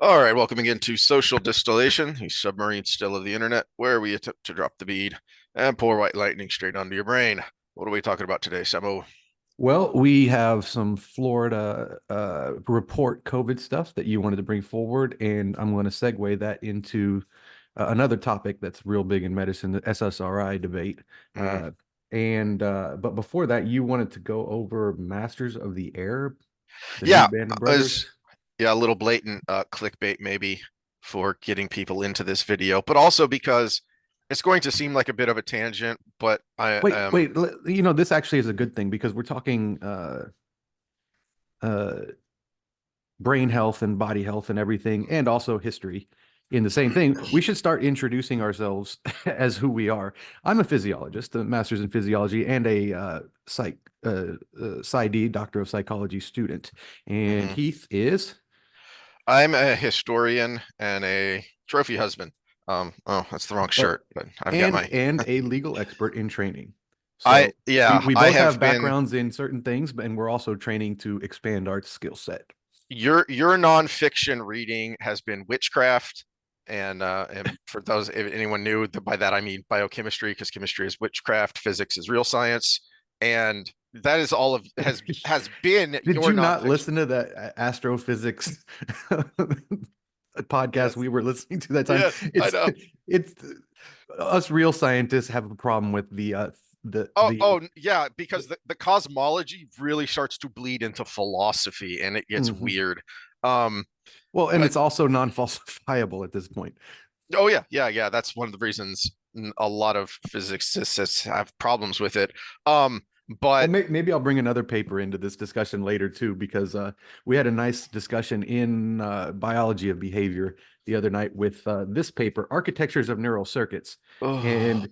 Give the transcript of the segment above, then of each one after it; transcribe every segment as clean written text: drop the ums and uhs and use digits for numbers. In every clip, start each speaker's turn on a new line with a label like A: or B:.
A: All right, welcome again to Social Distillation, the submarine still of the internet, where we attempt to drop the bead and pour white lightning straight onto your brain. What are we talking about today, Samo?
B: Well, we have some Florida report COVID stuff that you wanted to bring forward, and I'm going to segue that into another topic that's real big in medicine, the SSRI debate.
A: Mm.
B: But before that, you wanted to go over Masters of the Air, the new
A: Yeah,
B: Band of
A: as
B: Brothers.
A: yeah, a little blatant clickbait maybe for getting people into this video, but also because it's going to seem like a bit of a tangent, but I
B: Wait, wait, this actually is a good thing because we're talking uh, brain health and body health and everything, and also history in the same thing. We should start introducing ourselves as who we are. I'm a physiologist, a master's in physiology, and a PsyD, doctor of psychology student. And
A: Mhm.
B: Heath is,
A: I'm a historian and a trophy husband. Oh, that's the wrong
B: oh,
A: shirt, but I've got my
B: and a legal expert in training.
A: I
B: So we
A: yeah,
B: we
A: I
B: both
A: have
B: have
A: been
B: backgrounds in certain things, and we're also training to expand our skill set.
A: your nonfiction reading has been witchcraft, and for those if anyone knew by that I mean biochemistry because chemistry is witchcraft, physics is real science, and that is all of has been
B: Did
A: your
B: you not
A: nonfiction.
B: listen to that astrophysics podcast
A: Yes,
B: we were listening to that time?
A: yes, I
B: It's
A: know.
B: it's us real scientists have a problem with the
A: Yeah, because the cosmology really starts to bleed into philosophy and it gets
B: Mhm.
A: weird. Um,
B: Well, and
A: but
B: it's also non-falsifiable at this point.
A: oh yeah. That's one of the reasons a lot of physicists have problems with it. Um,
B: Well,
A: but
B: maybe I'll bring another paper into this discussion later too, because we had a nice discussion in biology of behavior the other night with this paper, Architectures of Neural Circuits.
A: oh,
B: And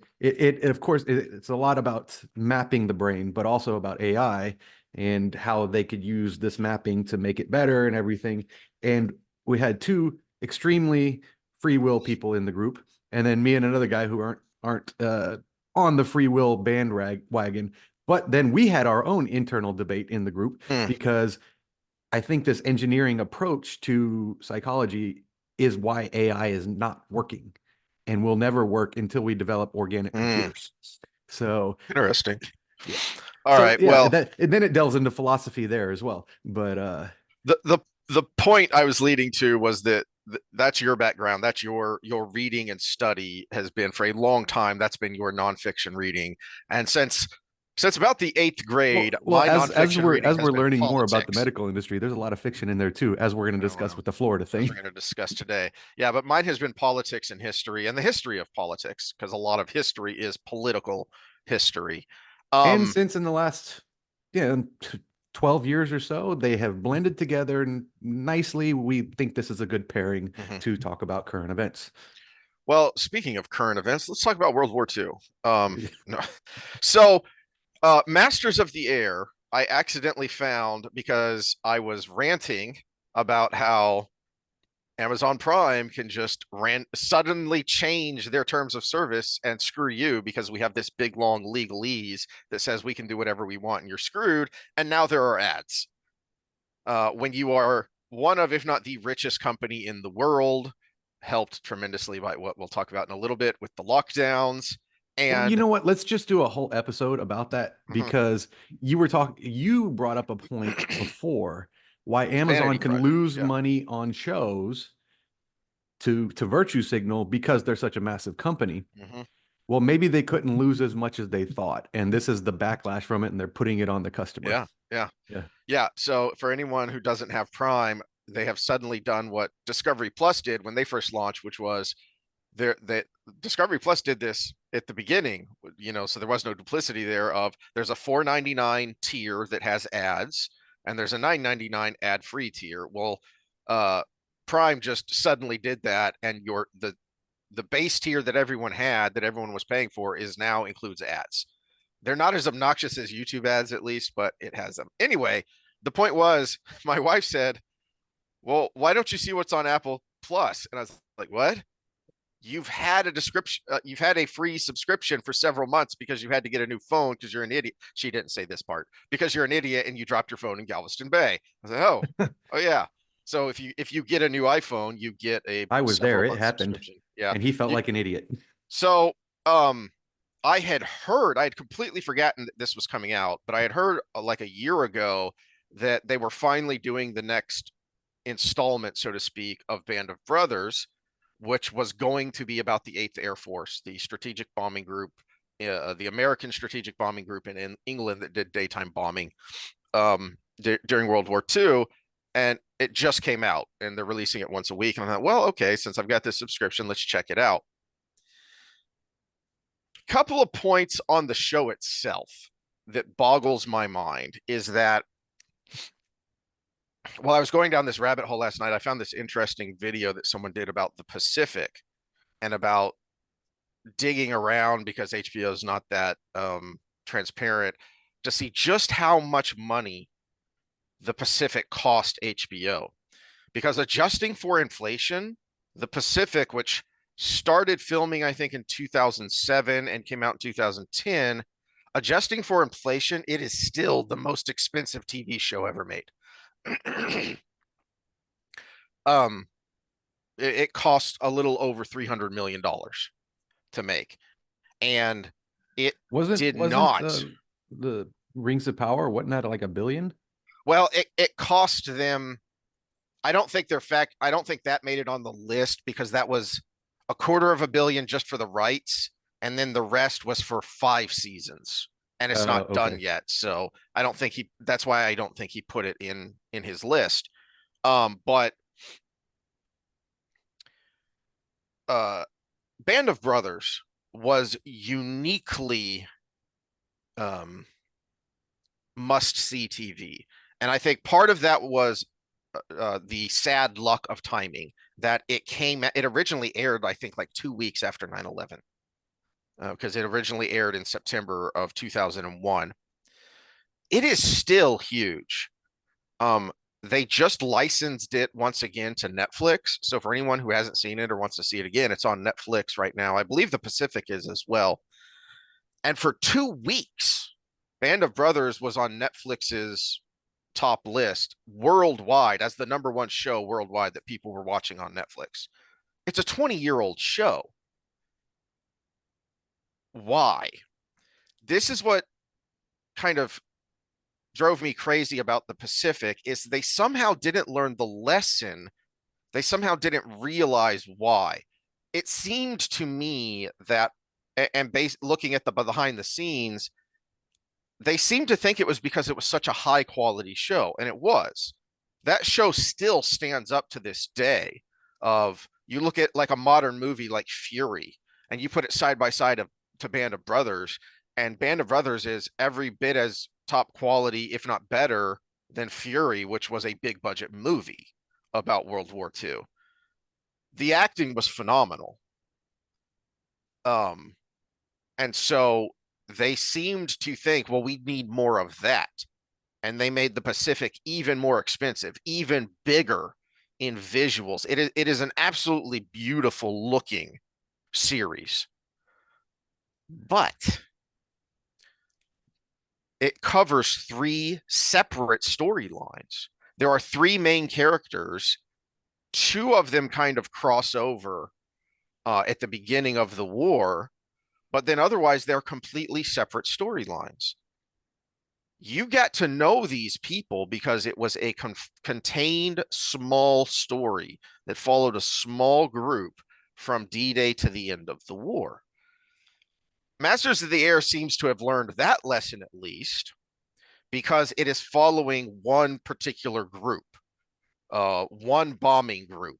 B: of course, it's a lot about mapping the brain, but also about AI and how they could use this mapping to make it better and everything. And we had two extremely free will people in the group, and then me and another guy who aren't on the free will bandwagon, but then we had our own internal debate in the group
A: mm,
B: because I think this engineering approach to psychology is why AI is not working and will never work until we develop organic
A: mm,
B: computers. So,
A: interesting.
B: yeah.
A: All
B: So
A: right.
B: yeah,
A: Well,
B: that and then it delves into philosophy there as well. But
A: the point I was leading to was that that's your background. That's your reading and study has been for a long time. That's been your nonfiction reading, and since about the eighth grade,
B: well,
A: my
B: as
A: nonfiction
B: we're
A: reading
B: as
A: has
B: we're
A: been
B: learning more about the
A: politics.
B: medical industry, there's a lot of fiction in there too, as we're going to discuss
A: Well,
B: with the Florida
A: as we're
B: thing.
A: going to discuss today. Yeah, but mine has been politics and history, and the history of politics, because a lot of history is political history.
B: And
A: Um,
B: since in the last, yeah, 12 years or so, they have blended together nicely. We think this is a good pairing
A: mhm.
B: to talk about current events.
A: Well, speaking of current events, let's talk about World War II. No. So, Masters of the Air, I accidentally found because I was ranting about how Amazon Prime can just suddenly change their terms of service and screw you because we have this big long legalese that says we can do whatever we want and you're screwed. And now there are ads. When you are one of, if not the richest company in the world, helped tremendously by what we'll talk about in a little bit with the lockdowns.
B: Well, you
A: And
B: know what? Let's just do a whole episode about that
A: mhm,
B: because you brought up a point before why Amazon
A: vanity
B: can
A: project.
B: lose
A: Yeah.
B: money on shows to virtue signal because they're such a massive company.
A: Hmm.
B: Well, maybe they couldn't lose as much as they thought, and this is the backlash from it, and they're putting it on the customer.
A: Yeah. Yeah.
B: Yeah.
A: Yeah. So for anyone who doesn't have Prime, they have suddenly done what Discovery Plus did when they first launched, which was that Discovery Plus did this at the beginning, so there was no duplicity there of there's a 4.99 tier that has ads and there's a 9.99 ad-free tier. Well, uh Prime just suddenly did that and the base tier that everyone had that everyone was paying for is now includes ads. They're not as obnoxious as YouTube ads at least, but it has them. Anyway, the point was my wife said, "Well, why don't you see what's on Apple Plus?" And I was like, "What?" You've had a free subscription for several months because you had to get a new phone because you're an idiot. She didn't say this part because you're an idiot and you dropped your phone in Galveston Bay. I was like, oh yeah. So if you get a new iPhone, you get a
B: I was
A: several
B: there. It
A: month
B: happened,
A: subscription. Yeah.
B: and he felt
A: You,
B: like an idiot.
A: so um I had heard, I had completely forgotten that this was coming out, but I had heard like a year ago that they were finally doing the next installment, so to speak, of Band of Brothers, which was going to be about the 8th Air Force, the strategic bombing group, the American strategic bombing group in England that did daytime bombing during World War II. And it just came out and they're releasing it once a week. And I thought, well, okay, since I've got this subscription, let's check it out. Couple of points on the show itself that boggles my mind is that while I was going down this rabbit hole last night, I found this interesting video that someone did about the Pacific and about digging around because HBO is not that transparent to see just how much money the Pacific cost HBO. Because adjusting for inflation, the Pacific, which started filming, I think, in 2007 and came out in 2010, adjusting for inflation, it is still the most expensive TV show ever made. um, it cost a little over $300 million to make, and it
B: Wasn't
A: did
B: wasn't
A: not.
B: the Rings of Power, wasn't that like a billion?
A: Well, it cost them. I don't think that made it on the list because that was a quarter of a billion just for the rights, and then the rest was for 5 seasons, and it's not done
B: Okay.
A: yet. So I don't think he. That's why I don't think he put it in his list. But uh, Band of Brothers was uniquely um must see TV, and I think part of that was the sad luck of timing that it originally aired, I think, like 2 weeks after 9/11, because it originally aired in September of 2001. It is still huge. Um, they just licensed it once again to Netflix. So for anyone who hasn't seen it or wants to see it again, it's on Netflix right now. I believe the Pacific is as well. And for 2 weeks, Band of Brothers was on Netflix's top list worldwide as the number one show worldwide that people were watching on Netflix. It's a 20-year-old show. Why? This is what kind of drove me crazy about the Pacific is they somehow didn't learn the lesson. They somehow didn't realize why. It seemed to me that, and looking at the behind the scenes, they seemed to think it was because it was such a high quality show, and it was. That show still stands up to this day. Of you look at like a modern movie like Fury, and you put it side by side to Band of Brothers, and Band of Brothers is every bit as top quality, if not better, than Fury, which was a big budget movie about World War II. The acting was phenomenal. Um, and so they seemed to think, well, we need more of that. And they made the Pacific even more expensive, even bigger in visuals. It is an absolutely beautiful looking series, but it covers three separate storylines. There are three main characters. Two of them kind of cross over at the beginning of the war, but then otherwise they're completely separate storylines. You got to know these people because it was a contained small story that followed a small group from D-Day to the end of the war. Masters of the Air seems to have learned that lesson at least because it is following one particular group, one bombing group,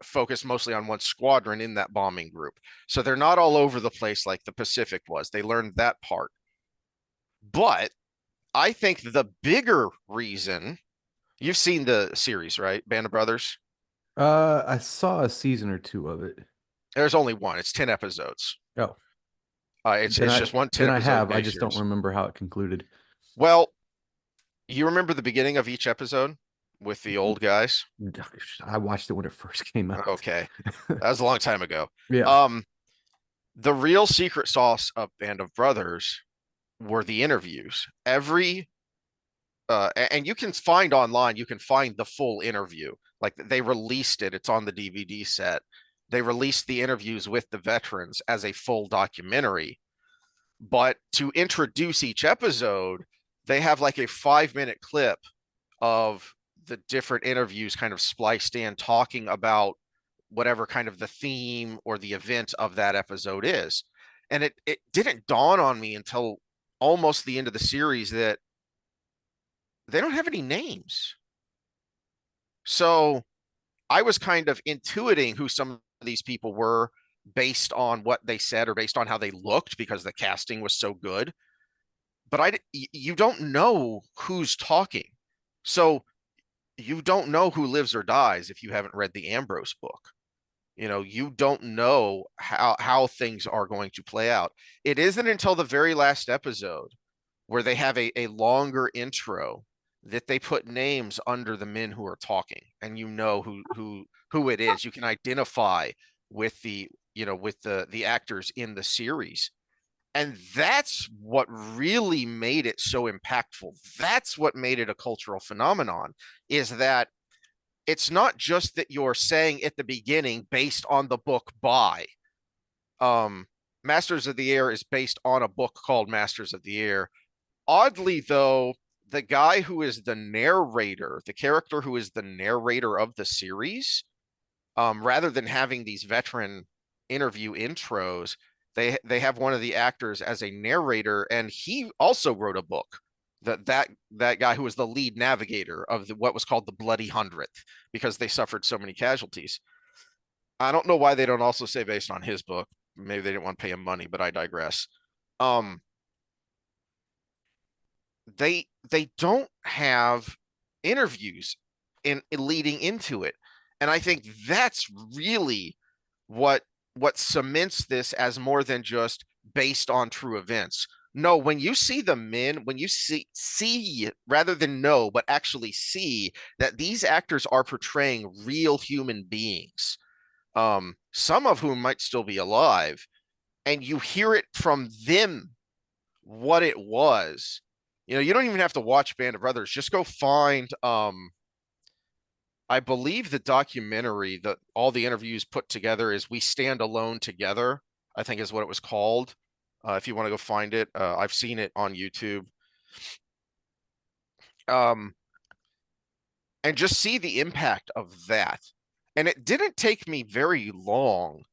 A: focused mostly on one squadron in that bombing group. So they're not all over the place like the Pacific was. They learned that part. But I think the bigger reason, you've seen the series, right? Band of Brothers.
B: I saw a season or two of it.
A: There's only one. It's 10 episodes.
B: Oh,
A: It's just one 10
B: then I
A: episode
B: have. I
A: mini
B: just don't
A: series.
B: remember how it concluded.
A: Well, you remember the beginning of each episode with the old guys?
B: I watched it when it first came out.
A: Okay, that was a long time ago.
B: Yeah.
A: Um, the real secret sauce of Band of Brothers were the interviews. And you can find online, you can find the full interview Like they released it. It's on the DVD set. They released the interviews with the veterans as a full documentary. But to introduce each episode, they have like a 5 minute clip of the different interviews kind of spliced in talking about whatever kind of the theme or the event of that episode is. And it didn't dawn on me until almost the end of the series that they don't have any names. So I was kind of intuiting who some of these people were based on what they said or based on how they looked because the casting was so good. But you don't know who's talking. So you don't know who lives or dies if you haven't read the Ambrose book. You don't know how things are going to play out. It isn't until the very last episode where they have a longer intro that they put names under the men who are talking, and you know who it is. You can identify with the actors in the series. And that's what really made it so impactful. That's what made it a cultural phenomenon, is that it's not just that you're saying at the beginning based on the book by Masters of the Air is based on a book called Masters of the Air. Oddly, though, the guy who is the narrator, the character who is the narrator of the series, rather than having these veteran interview intros, they have one of the actors as a narrator, and he also wrote a book. That guy who was the lead navigator of what was called the Bloody Hundredth, because they suffered so many casualties. I don't know why they don't also say based on his book. Maybe they didn't want to pay him money, but I digress. Um, they don't have interviews in leading into it, and I think that's really what what cements this as more than just based on true events. No, when you see the men, when you see rather than know, but actually see that these actors are portraying real human beings, some of whom might still be alive, and you hear it from them what it was. You don't even have to watch Band of Brothers. Just go find I believe the documentary that all the interviews put together is We Stand Alone Together, I think is what it was called. If you want to go find it, I've seen it on YouTube. Um, and just see the impact of that. And it didn't take me very long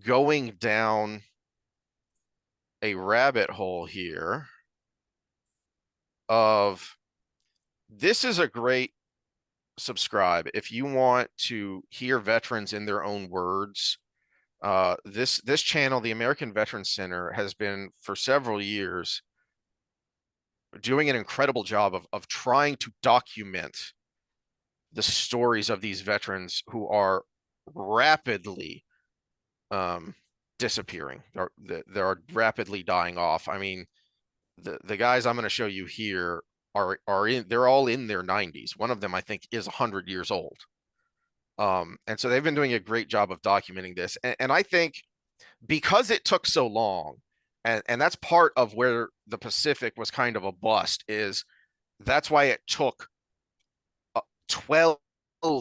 A: going down a rabbit hole here of this is a great subscribe if you want to hear veterans in their own words. This channel, the American Veterans Center, has been for several years doing an incredible job of trying to document the stories of these veterans who are rapidly disappearing. They are rapidly dying off. I mean, the guys I'm going to show you here they're all in their 90s. One of them I think is 100 years old. And so they've been doing a great job of documenting this. And I think because it took so long, and that's part of where the Pacific was kind of a bust, is that's why it took 12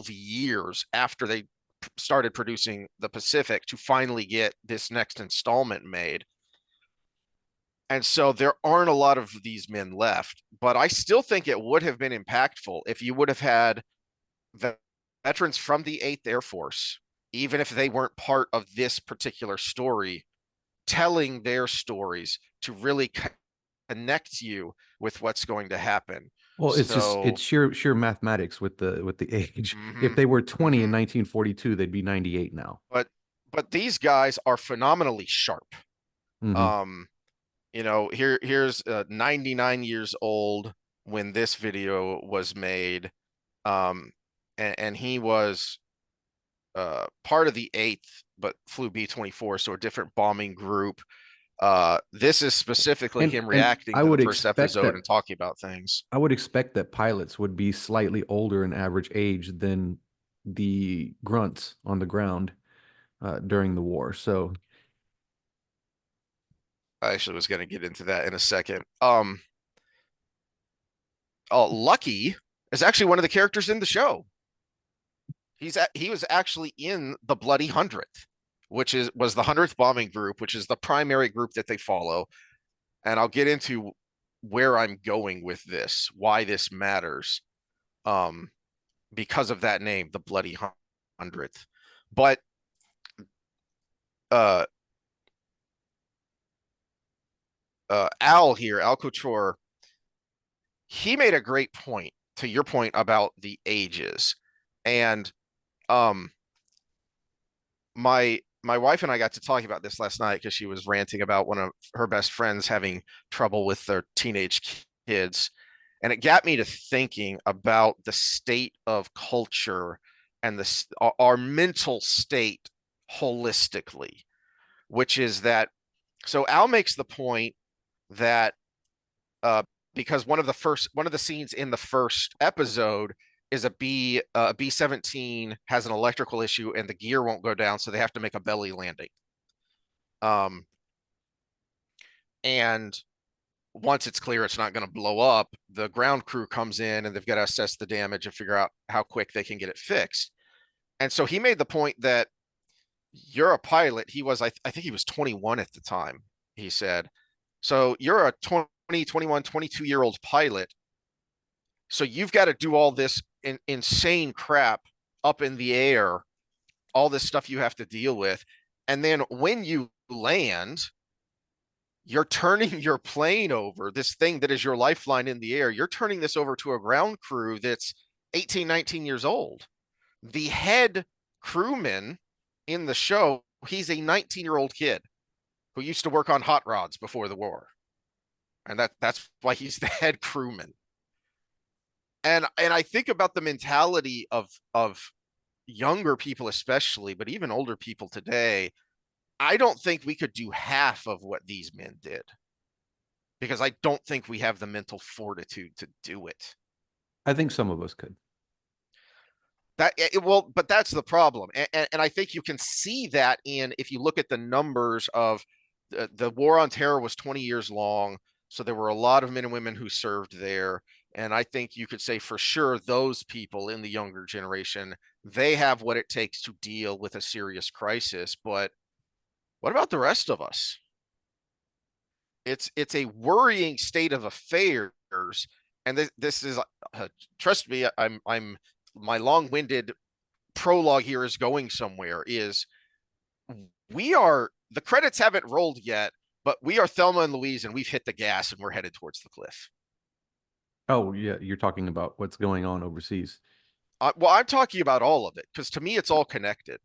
A: years after they started producing the Pacific to finally get this next installment made. And so there aren't a lot of these men left, but I still think it would have been impactful if you would have had veterans from the 8th Air Force, even if they weren't part of this particular story, telling their stories to really connect you with what's going to happen.
B: Well, it's
A: So,
B: sheer mathematics with the age. If
A: mhm,
B: they were 20 in
A: mhm.
B: 1942, they'd be 98 now.
A: But these guys are phenomenally sharp.
B: Hmm.
A: Um, here's 99 years old when this video was made. Um, and he was part of the 8th, but flew B-24, so a different bombing group. This is specifically him
B: And
A: reacting to the first episode and talking about things.
B: I would expect that pilots would be slightly older in average age than the grunts on the ground during the war. So,
A: I actually was going to get into that in a second. Lucky is actually one of the characters in the show. He was actually in the Bloody Hundredth, which was the 100th bombing group, which is the primary group that they follow. And I'll get into where I'm going with this, why this matters, um, because of that name, the Bloody Hundredth. But uh, Al here, Al Couture, he made a great point to your point about the ages, and um, my wife and I got to talking about this last night because she was ranting about one of her best friends having trouble with their teenage kids. And it got me to thinking about the state of culture and our mental state holistically, which is that so Al makes the point that uh, because one of the scenes in the first episode is a B-17 has an electrical issue and the gear won't go down, so they have to make a belly landing. Um, and once it's clear it's not going to blow up, the ground crew comes in and they've got to assess the damage and figure out how quick they can get it fixed. And so he made the point that you're a pilot. I think he was 21 at the time, he said. So you're a 20, 21, 22-year-old pilot. So you've got to do all this insane crap up in the air, all this stuff you have to deal with. And then when you land, you're turning your plane over, this thing that is your lifeline in the air. You're turning this over to a ground crew that's 18, 19 years old. The head crewman in the show, he's a 19-year-old kid who used to work on hot rods before the war. And that's why he's the head crewman. And I think about the mentality of younger people especially, but even older people today. I don't think we could do half of what these men did because I don't think we have the mental fortitude to do it.
B: I think some of us could.
A: But that's the problem, and I think you can see that in if you look at the numbers of the war on terror was 20 years long, so there were a lot of men and women who served there, and I think you could say for sure those people in the younger generation, they have what it takes to deal with a serious crisis. But what about the rest of us? It's a worrying state of affairs, and this is trust me, I'm my long-winded prologue here is going somewhere. Is we are the credits haven't rolled yet, but we are Thelma and Louise, and we've hit the gas and we're headed towards the cliff.
B: Oh, yeah, you're talking about what's going on overseas.
A: Well, I'm talking about all of it because to me it's all connected.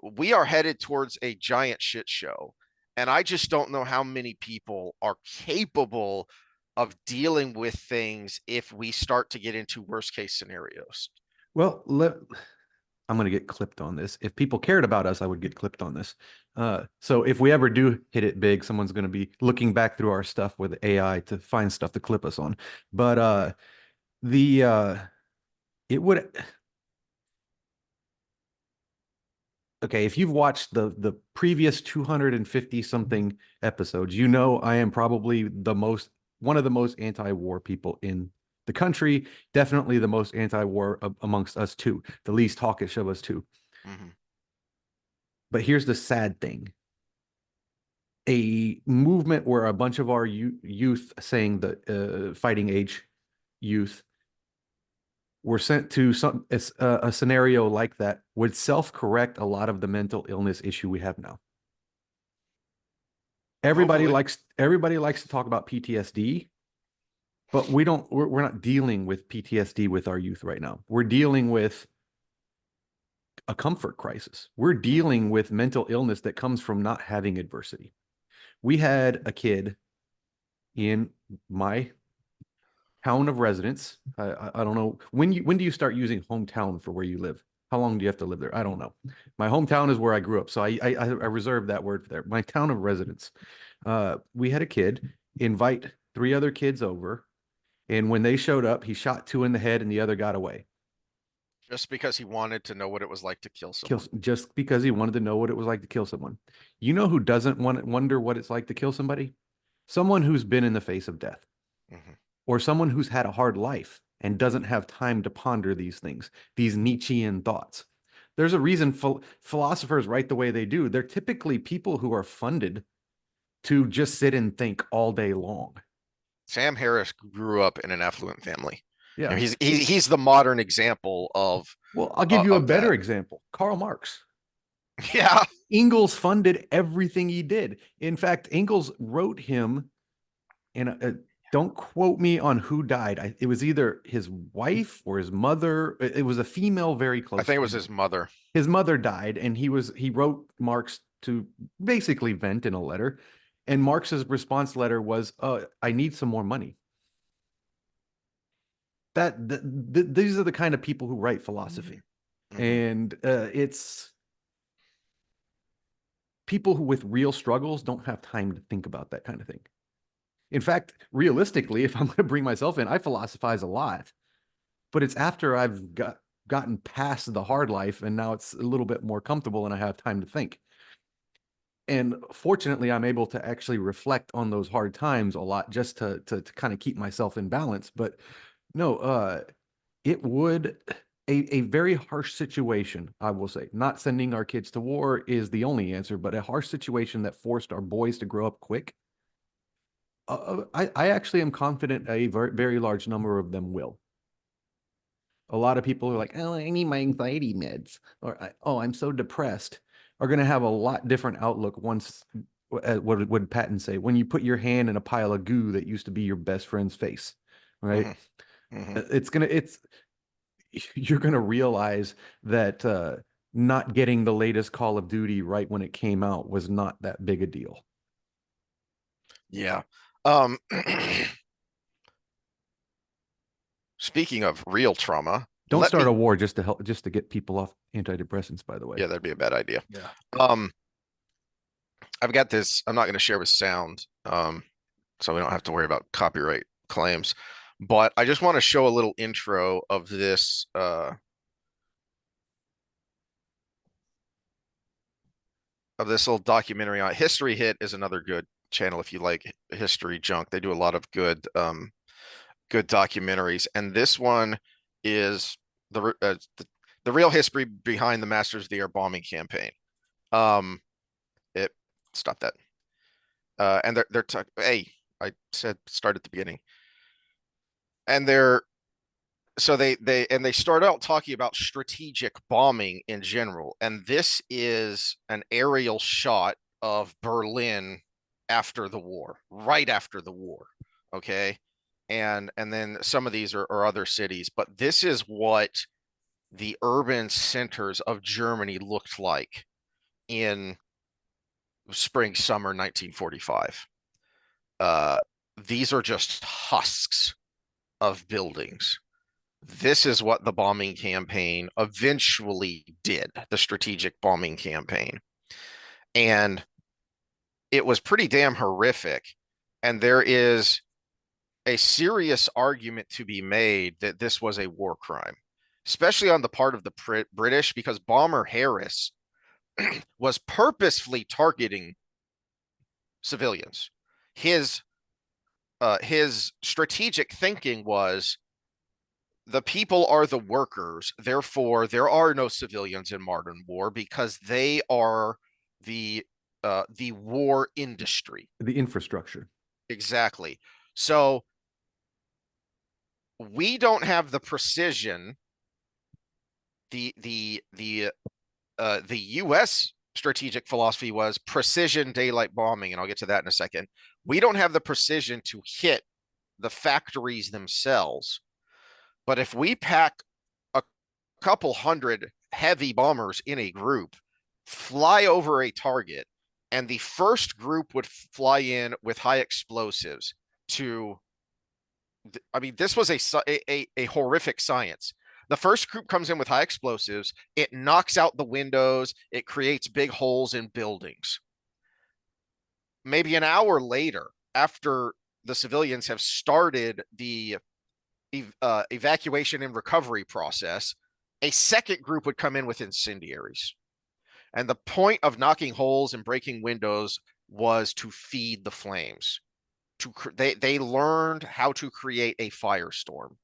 A: We are headed towards a giant shit show, and I just don't know how many people are capable of dealing with things if we start to get into worst case scenarios.
B: Well, I'm going to get clipped on this. If people cared about us, I would get clipped on this. So if we ever do hit it big, someone's going to be looking back through our stuff with AI to find stuff to clip us on. But the it would okay, if you've watched the previous 250 something episodes, you know I am probably one of the most anti-war people in the country, definitely the most anti-war amongst us too, the least hawkish of us too.
A: Mm-hmm.
B: But here's the sad thing. A movement where a bunch of our youth, saying the fighting age youth, were sent to a scenario like that would self-correct a lot of the mental illness issue we have now. Everybody
A: Hopefully.
B: likes to talk about PTSD, but we're not dealing with PTSD with our youth right now. We're dealing with a comfort crisis. We're dealing with mental illness that comes from not having adversity. We had a kid in my town of residence. I don't know when do you start using hometown for where you live? How long do you have to live there? I don't know. My hometown is where I grew up, so I reserve that word for there. My town of residence. We had a kid invite 3 other kids over, and when they showed up, he shot 2 in the head, and the other got away.
A: Just because he wanted to know what it was like to kill someone.
B: Just because he wanted to know what it was like to kill someone. You know who doesn't wonder what it's like to kill somebody? Someone who's been in the face of death.
A: Mm-hmm.
B: Or someone who's had a hard life and doesn't have time to ponder these things, these Nietzschean thoughts. There's a reason philosophers write the way they do. They're typically people who are funded to just sit and think all day long.
A: Sam Harris grew up in an affluent family. You
B: Yeah.
A: know, he's the modern example
B: Well, I'll give you a
A: of
B: better
A: that.
B: example. Karl Marx.
A: Yeah,
B: Ingalls funded everything he did. In fact, Ingalls wrote him, and don't quote me on who died. It was either his wife or his mother. It was a female very
A: I
B: close
A: think it
B: to
A: was
B: him.
A: his mother.
B: His mother died, and he wrote Marx to basically vent in a letter. And Marx's response letter was, "I need some more money." These are the kind of people who write philosophy,
A: Hmm.
B: and it's people who with real struggles don't have time to think about that kind of thing. In fact, realistically, if I'm going to bring myself in, I philosophize a lot, but it's after I've gotten past the hard life and now it's a little bit more comfortable and I have time to think. And fortunately, I'm able to actually reflect on those hard times a lot just to kind of keep myself in balance. But no, it would a very harsh situation, I will say. Not sending our kids to war is the only answer, but a harsh situation that forced our boys to grow up quick. I actually am confident a very large number of them will. A lot of people are like, oh, I need my anxiety meds, or oh, I'm so depressed, are going to have a lot different outlook once, what would Patton say, when you put your hand in a pile of goo that used to be your best friend's face, right?
A: Hmm. Hmm.
B: It's you're gonna realize that not getting the latest Call of Duty right when it came out was not that big a deal.
A: Yeah. Speaking of real trauma,
B: Don't
A: let
B: start a
A: me.
B: war just to help, just to get people off antidepressants, by the way.
A: Yeah, that'd be a bad idea.
B: Yeah.
A: Um, I've got this. I'm not going to share with sound, so we don't have to worry about copyright claims. But I just want to show a little intro of this little documentary on History Hit is another good channel if you like history junk. They do a lot of good documentaries, and this one is the real history behind the Masters of the Air bombing campaign. Um, it stop that. And hey, I said start at the beginning, and they start out talking about strategic bombing in general, and this is an aerial shot of Berlin after the war, right after the war. Okay. And then some of these are other cities, but this is what the urban centers of Germany looked like in spring summer 1945. uh these are just husks of buildings. This is what the bombing campaign eventually did, the strategic bombing campaign. And it was pretty damn horrific. And there is a serious argument to be made that this was a war crime, especially on the part of the British, because Bomber Harris was purposefully targeting civilians. His his strategic thinking was the people are the workers, therefore there are no civilians in modern war because they are the the war industry.
B: The infrastructure.
A: Exactly. So we don't have the precision. The U.S. strategic philosophy was precision daylight bombing, and I'll get to that in a second. We don't have the precision to hit the factories themselves, but if we pack a couple hundred heavy bombers in a group, fly over a target, and the first group would fly in with high explosives to, I mean, this was a horrific science. The first group comes in with high explosives, it knocks out the windows, it creates big holes in buildings. Maybe an hour later, after the civilians have started the evacuation and recovery process, a second group would come in with incendiaries. And the point of knocking holes and breaking windows was to feed the flames. They learned how to create a firestorm,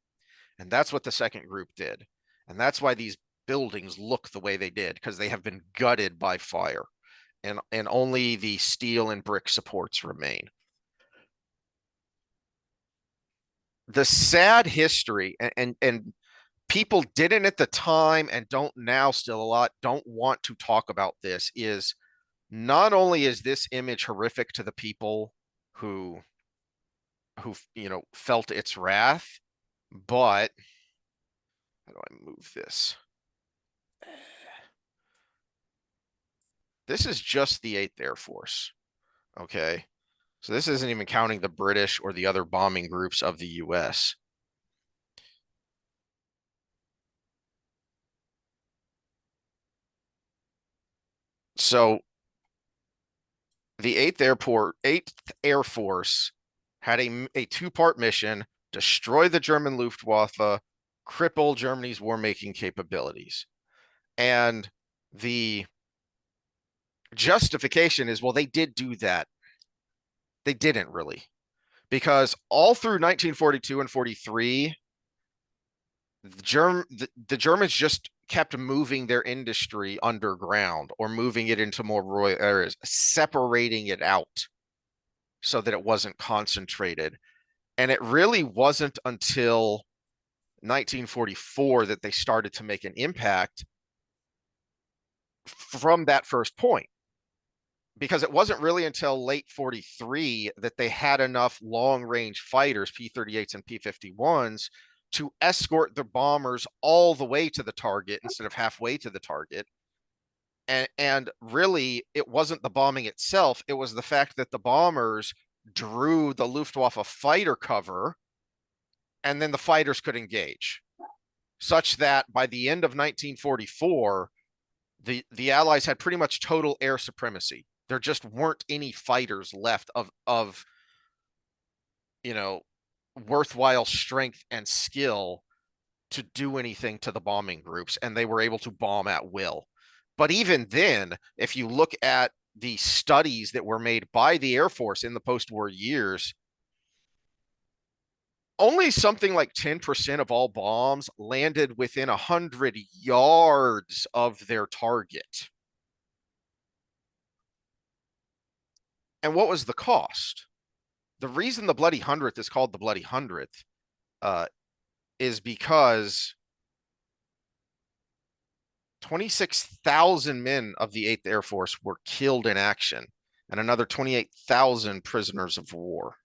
A: and that's what the second group did. And that's why these buildings look the way they did because they have been gutted by fire, and only the steel and brick supports remain. The sad history, and people didn't at the time and don't now, still a lot don't want to talk about this, is not only is this image horrific to the people who felt its wrath, but how do I move this? This is just the 8th Air Force. Okay. So this isn't even counting the British or the other bombing groups of the US. So the 8th Air Force had a two-part mission: destroy the German Luftwaffe, cripple Germany's war-making capabilities. And the justification is, well, they did do that. They didn't really, because all through 1942 and 43, the Germans just kept moving their industry underground or moving it into more rural areas, separating it out so that it wasn't concentrated. And it really wasn't until 1944 that they started to make an impact from that first point. Because it wasn't really until late 43 that they had enough long range fighters, P-38s and P-51s, to escort the bombers all the way to the target instead of halfway to the target. And really, it wasn't the bombing itself, it was the fact that the bombers drew the Luftwaffe fighter cover, and then the fighters could engage, such that by the end of 1944, the Allies had pretty much total air supremacy. There just weren't any fighters left of you know worthwhile strength and skill to do anything to the bombing groups, and they were able to bomb at will. But even then, if you look at the studies that were made by the Air Force in the post-war years, only something like 10% of all bombs landed within 100 yards of their target. And what was the cost? The reason the Bloody Hundredth is called the Bloody Hundredth uh, is because 26,000 men of the 8th Air Force were killed in action, and another 28,000 prisoners of war.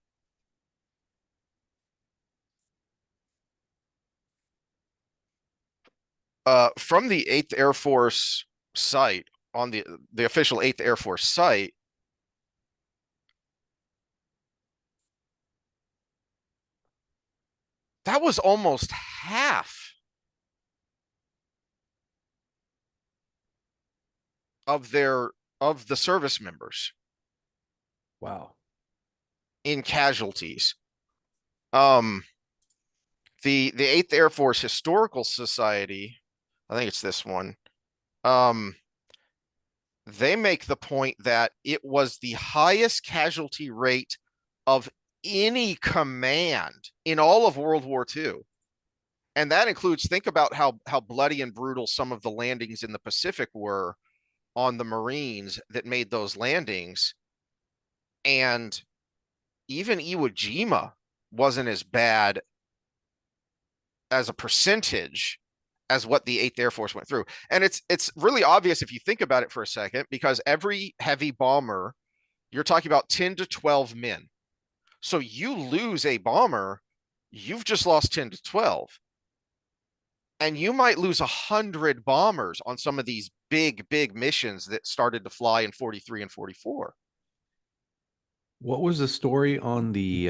A: From the 8th Air Force site, on the official 8th Air Force site, that was almost half of the service members
B: Wow.
A: in casualties. Um, the 8th Air Force Historical Society, I think it's this one. They make the point that it was the highest casualty rate of any command in all of World War II. And that includes, think about how bloody and brutal some of the landings in the Pacific were on the Marines that made those landings. And even Iwo Jima wasn't as bad as a percentage as what the 8th Air Force went through. And it's really obvious if you think about it for a second, because every heavy bomber, you're talking about 10 to 12 men. So you lose a bomber, you've just lost 10 to 12. And you might lose 100 bombers on some of these big missions that started to fly in 43 and 44.
B: What was the story on the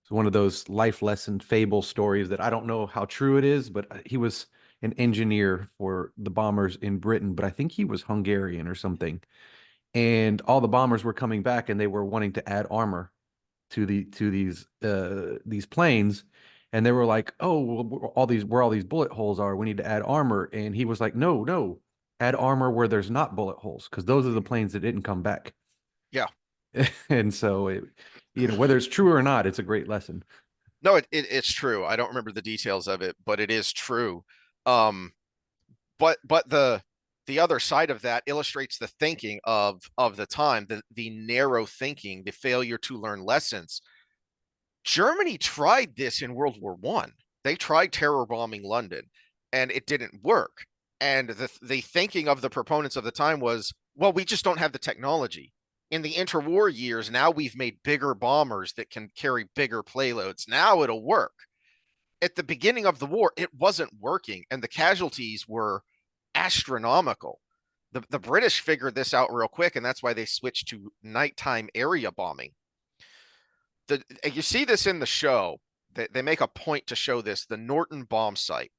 B: it's one of those life lesson fable stories that I don't know how true it is, but he was an engineer for the bombers in Britain, but I think he was Hungarian or something. And all the bombers were coming back and they were wanting to add armor to these planes. And they were like, "Oh, well, all these bullet holes are, we need to add armor." And he was like, "No, no, add armor where there's not bullet holes, because those are the planes that didn't come back."
A: Yeah.
B: And so, whether it's true or not, it's a great lesson.
A: No, it's true. I don't remember the details of it, but it is true. Um, but the other side of that illustrates the thinking of the time, the narrow thinking, the failure to learn lessons. Germany tried this in World War One. They tried terror bombing London, and it didn't work. And the thinking of the proponents of the time was, well, we just don't have the technology. In the interwar years, now we've made bigger bombers that can carry bigger payloads. Now it'll work. At the beginning of the war, it wasn't working, and the casualties were astronomical. The British figured this out real quick, and that's why they switched to nighttime area bombing. You see this in the show. They make a point to show this, the Norton bomb site.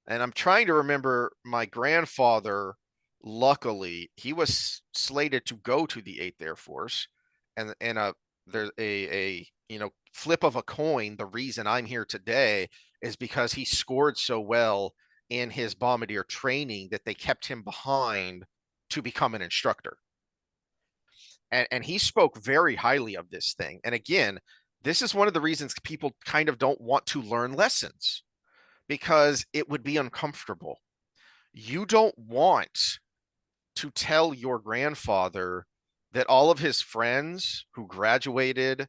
A: And I'm trying to remember, my grandfather, luckily, he was slated to go to the 8th Air Force. And there's a flip of a coin. The reason I'm here today is because he scored so well in his bombardier training that they kept him behind to become an instructor. And he spoke very highly of this thing. And again, this is one of the reasons people kind of don't want to learn lessons, because it would be uncomfortable. You don't want to tell your grandfather that all of his friends who graduated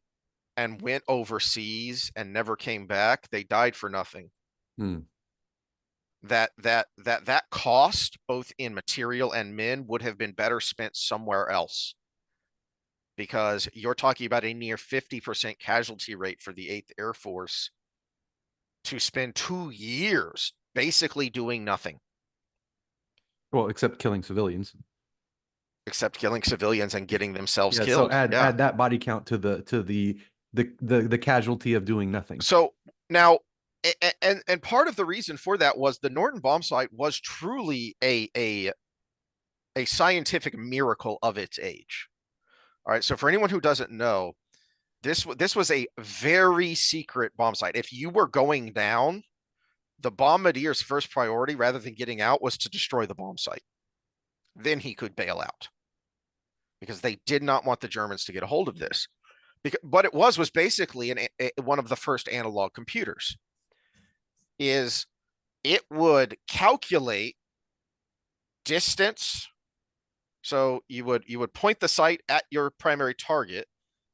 A: and went overseas and never came back, they died for nothing.
B: Hmm.
A: That cost, both in material and men, would have been better spent somewhere else, because you're talking about a near 50% casualty rate for the 8th Air Force to spend 2 years basically doing nothing
B: Well, except killing civilians.
A: except killing civilians and getting themselves
B: Yeah, so
A: killed.
B: add
A: Yeah.
B: add that body count to the casualty of doing nothing.
A: So now, and part of the reason for that was the Norton bomb site was truly a scientific miracle of its age. All right. So for anyone who doesn't know, this was a very secret bomb site. If you were going down, the bombardier's first priority, rather than getting out, was to destroy the bomb site. Then he could bail out, because they did not want the Germans to get a hold of this. Because what it was basically one of the first analog computers. Is it would calculate distance. So you would point the sight at your primary target,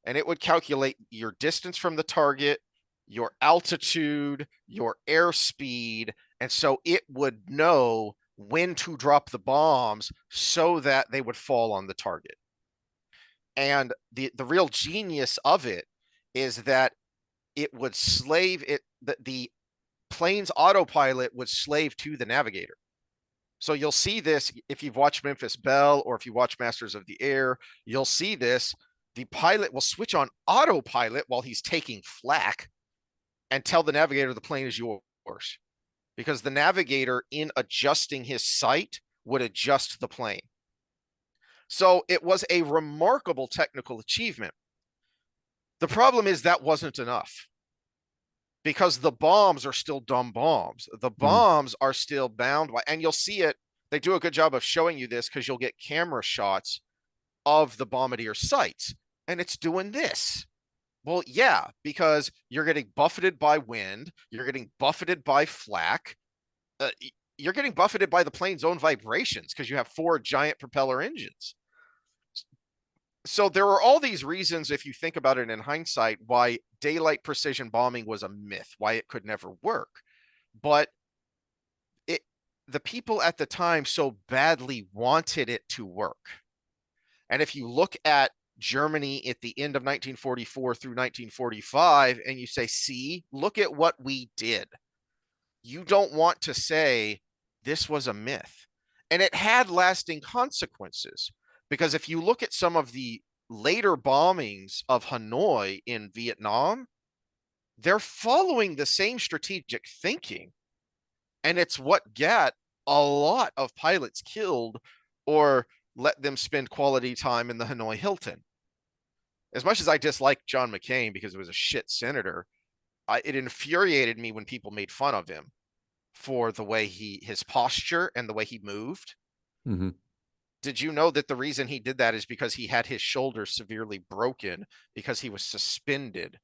A: and it would calculate your distance from the target, your altitude, your airspeed, and so it would know when to drop the bombs so that they would fall on the target. And the real genius of it is that it would slave it, the plane's autopilot would slave to the navigator. So you'll see this if you've watched Memphis Belle or if you watch Masters of the Air, you'll see this. The pilot will switch on autopilot while he's taking flak and tell the navigator the plane is yours, because the navigator, in adjusting his sight, would adjust the plane. So it was a remarkable technical achievement. The problem is that wasn't enough, because the bombs are still dumb bombs. The
B: Hmm.
A: bombs are still bound by, and you'll see it. They do a good job of showing you this, because you'll get camera shots of the bombardier sights, and it's doing this. Well, yeah, because you're getting buffeted by wind, you're getting buffeted by flak, uh, you're getting buffeted by the plane's own vibrations, because you have 4 giant propeller engines. So there are all these reasons, if you think about it in hindsight, why daylight precision bombing was a myth, why it could never work. But it the people at the time so badly wanted it to work. And if you look at Germany at the end of 1944 through 1945 and you say, see, look at what we did, you don't want to say this was a myth. And it had lasting consequences, because if you look at some of the later bombings of Hanoi in Vietnam, they're following the same strategic thinking. And it's what got a lot of pilots killed or let them spend quality time in the Hanoi Hilton. As much as I dislike John McCain because he was a shit senator, it infuriated me when people made fun of him for the way his posture and the way he moved.
B: Hmm.
A: Did you know that the reason he did that is because he had his shoulder severely broken because he was suspended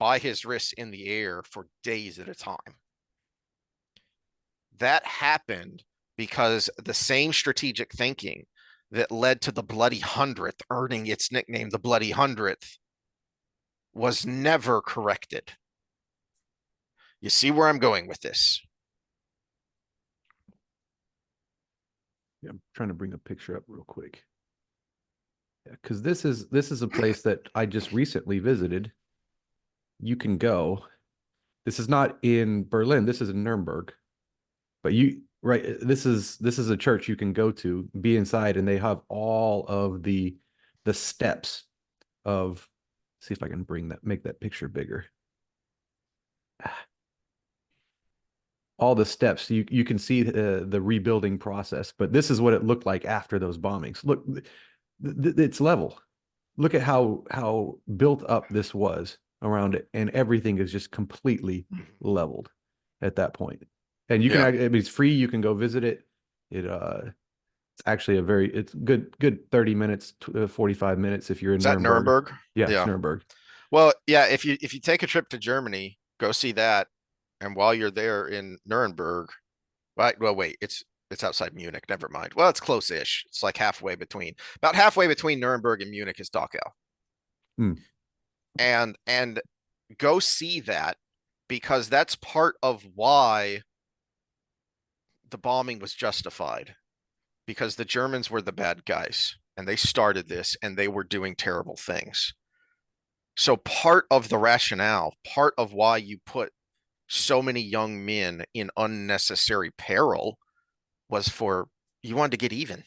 A: by his wrists in the air for days at a time. That happened because the same strategic thinking that led to the Bloody Hundredth earning its nickname, the Bloody Hundredth, was never corrected. You see where I'm going with this?
B: Yeah, I'm trying to bring a picture up real quick. Yeah, because this is a place that I just recently visited. You can go. This is not in Berlin. This is in Nuremberg. But you right, this is a church you can go to, be inside, and they have all of the steps of. See if I can make that picture bigger. All the steps you can see the rebuilding process, but this is what it looked like after those bombings. Look, it's level. Look at how built up this was around it, and everything is just completely leveled at that point. And you can,
A: Yeah.
B: I mean, it's free. You can go visit it. It's actually it's good 30 minutes, 45 minutes if you're in
A: Is that
B: Nuremberg.
A: Nuremberg?
B: Yeah, it's
A: Yeah.
B: Nuremberg.
A: Well, yeah, if you take a trip to Germany, go see that. And while you're there in Nuremberg, right? Well, wait, it's outside Munich. Never mind. Well, it's close-ish. It's like about halfway between Nuremberg and Munich is Dachau.
B: Hmm.
A: And go see that because that's part of why the bombing was justified because the Germans were the bad guys and they started this and they were doing terrible things. So part of the rationale, part of why you put so many young men in unnecessary peril was for you wanted to get even.